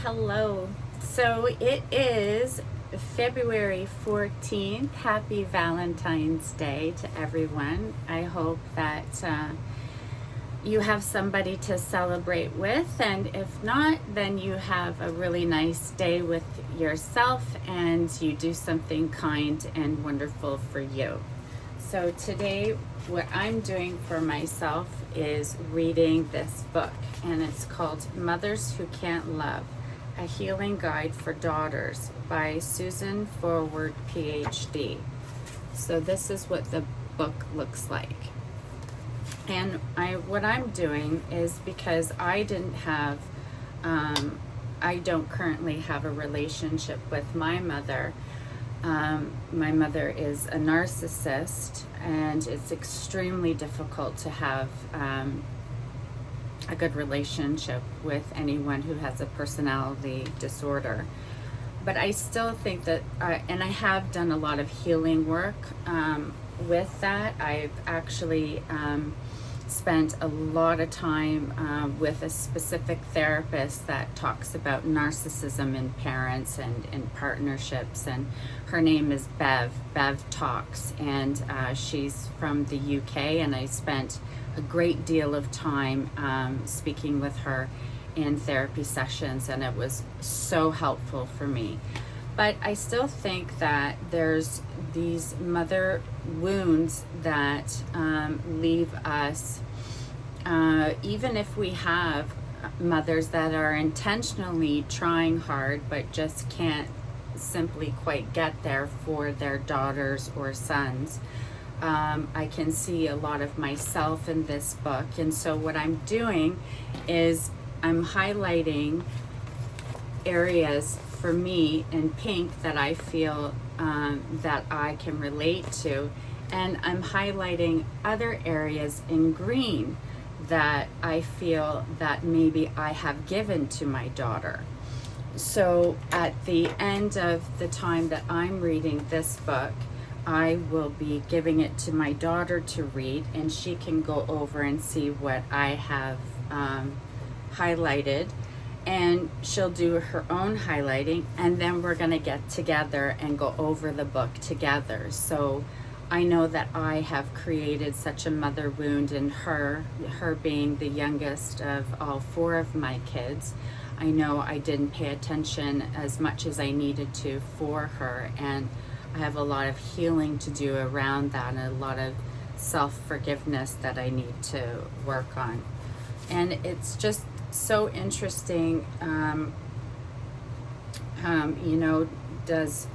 Hello. So it is February 14th. Happy Valentine's Day to everyone. I hope that you have somebody to celebrate with, and if not, then you have a really nice day with yourself and you do something kind and wonderful for you. So today, what I'm doing for myself is reading this book, and it's called Mothers Who Can't Love, A Healing Guide for Daughters by Susan Forward, PhD. So this is what the book looks like. And what I'm doing is because I don't currently have a relationship with my mother. My mother is a narcissist, and it's extremely difficult to have a good relationship with anyone who has a personality disorder. But I still think that, and I have done a lot of healing work with that. I've actually spent a lot of time with a specific therapist that talks about narcissism in parents and in partnerships, and her name is Bev Talks, and she's from the UK, and I spent a great deal of time speaking with her in therapy sessions, and it was so helpful for me. But I still think that there's these mother wounds that leave us, even if we have mothers that are intentionally trying hard but just can't simply quite get there for their daughters or sons. I can see a lot of myself in this book, and so what I'm doing is I'm highlighting areas for me in pink that I feel that I can relate to, and I'm highlighting other areas in green that I feel that maybe I have given to my daughter. So at the end of the time that I'm reading this book, I will be giving it to my daughter to read, and she can go over and see what I have highlighted, and she'll do her own highlighting, and then we're going to get together and go over the book together. So I know that I have created such a mother wound in her being the youngest of all four of my kids. I know I didn't pay attention as much as I needed to for her, and I have a lot of healing to do around that, and a lot of self-forgiveness that I need to work on. And it's just so interesting, does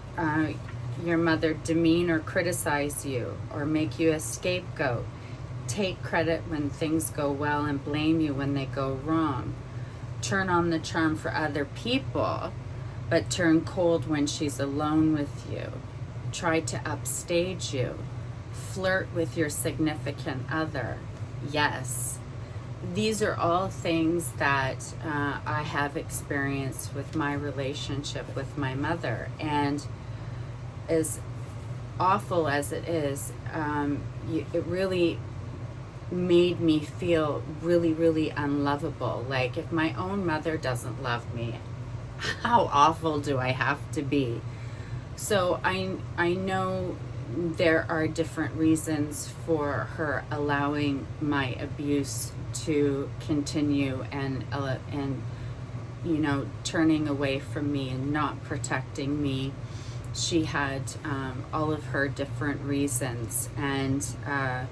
your mother demean or criticize you, or make you a scapegoat, take credit when things go well and blame you when they go wrong, turn on the charm for other people but turn cold when she's alone with you, try to upstage you, flirt with your significant other? Yes, these are all things that I have experienced with my relationship with my mother, and as awful as it is, it really made me feel really, really unlovable. Like, if my own mother doesn't love me, how awful do I have to be? So I know there are different reasons for her allowing my abuse to continue, and turning away from me and not protecting me. She had all of her different reasons, and I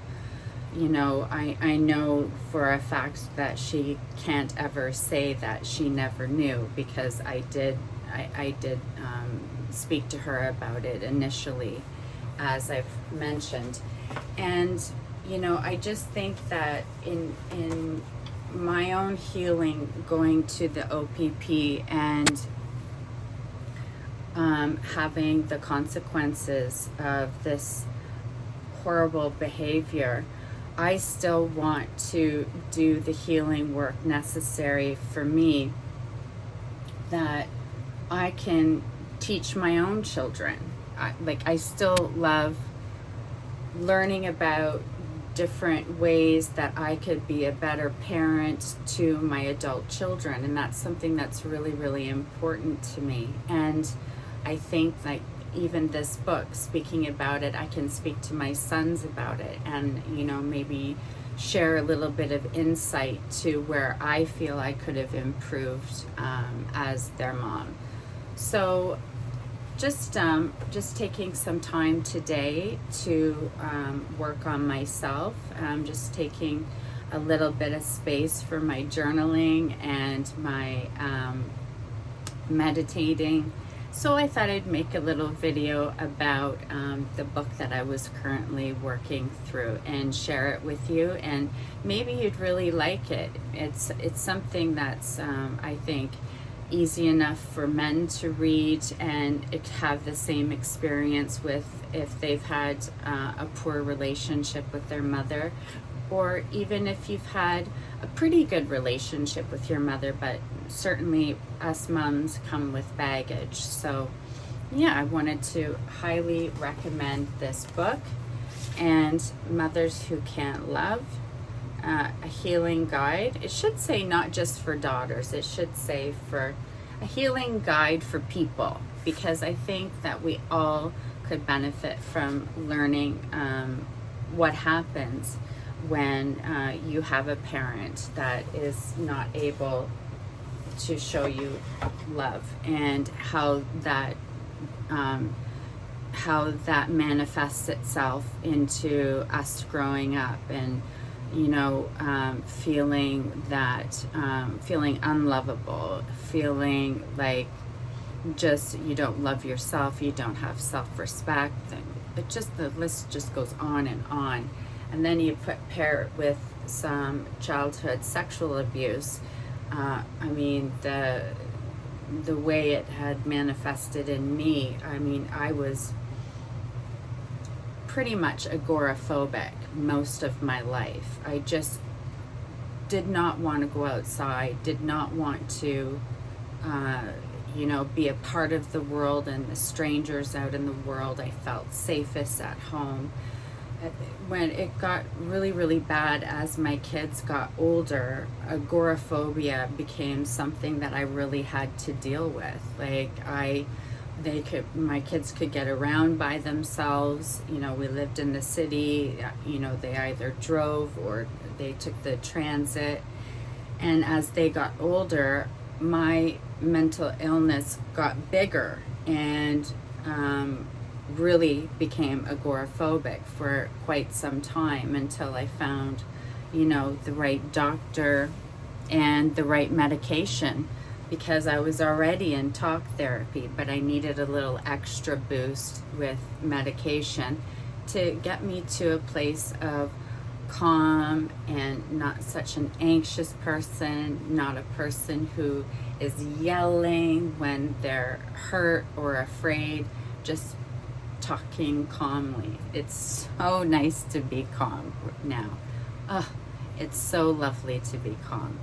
know for a fact that she can't ever say that she never knew, because I did speak to her about it initially, as I've mentioned. And I just think that in my own healing, going to the OPP and having the consequences of this horrible behavior, I still want to do the healing work necessary for me, that I can teach my own children. I still love learning about different ways that I could be a better parent to my adult children. And that's something that's really, really important to me. And I think, like, even this book, speaking about it, I can speak to my sons about it, and, you know, maybe share a little bit of insight to where I feel I could have improved as their mom. So just taking some time today to work on myself, just taking a little bit of space for my journaling and my meditating. So I thought I'd make a little video about the book that I was currently working through and share it with you, and maybe you'd really like it. It's something that's I think easy enough for men to read and have the same experience with if they've had a poor relationship with their mother, or even if you've had a pretty good relationship with your mother, but certainly us moms come with baggage. So yeah, I wanted to highly recommend this book, and Mothers Who Can't Love, a healing guide. It should say not just for daughters, it should say for a healing guide for people, because I think that we all could benefit from learning what happens when you have a parent that is not able to show you love, and how that manifests itself into us growing up, and you know, feeling unlovable, feeling like just you don't love yourself, you don't have self-respect, and the list just goes on and on. And then you pair it with some childhood sexual abuse. I mean, the way it had manifested in me, I mean, I was pretty much agoraphobic most of my life. I just did not want to go outside, did not want to, you know, be a part of the world and the strangers out in the world. I felt safest at home. When it got really, really bad as my kids got older, agoraphobia became something that I really had to deal with. Like, my kids could get around by themselves. You know, we lived in the city, you know, they either drove or they took the transit. And as they got older, my mental illness got bigger, and really became agoraphobic for quite some time, until I found, you know, the right doctor and the right medication, because I was already in talk therapy, but I needed a little extra boost with medication to get me to a place of calm and not such an anxious person, not a person who is yelling when they're hurt or afraid, just talking calmly. It's so nice to be calm now. It's so lovely to be calm.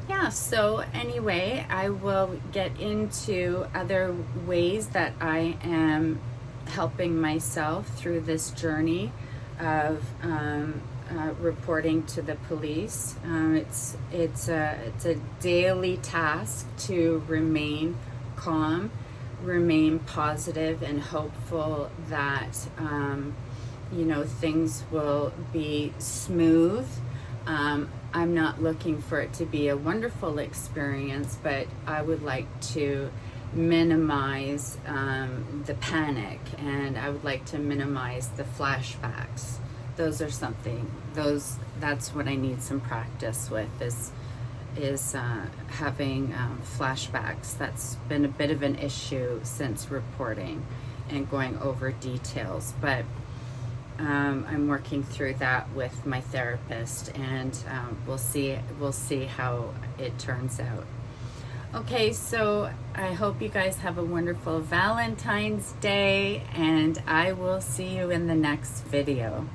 Yeah, so anyway, I will get into other ways that I am helping myself through this journey of reporting to the police. It's a daily task to remain calm, remain positive and hopeful that you know, things will be smooth. I'm not looking for it to be a wonderful experience, but I would like to minimize the panic, and I would like to minimize the flashbacks. That's what I need some practice with, is having flashbacks. That's been a bit of an issue since reporting and going over details, but I'm working through that with my therapist, and we'll see how it turns out. Okay, so I hope you guys have a wonderful Valentine's Day, and I will see you in the next video.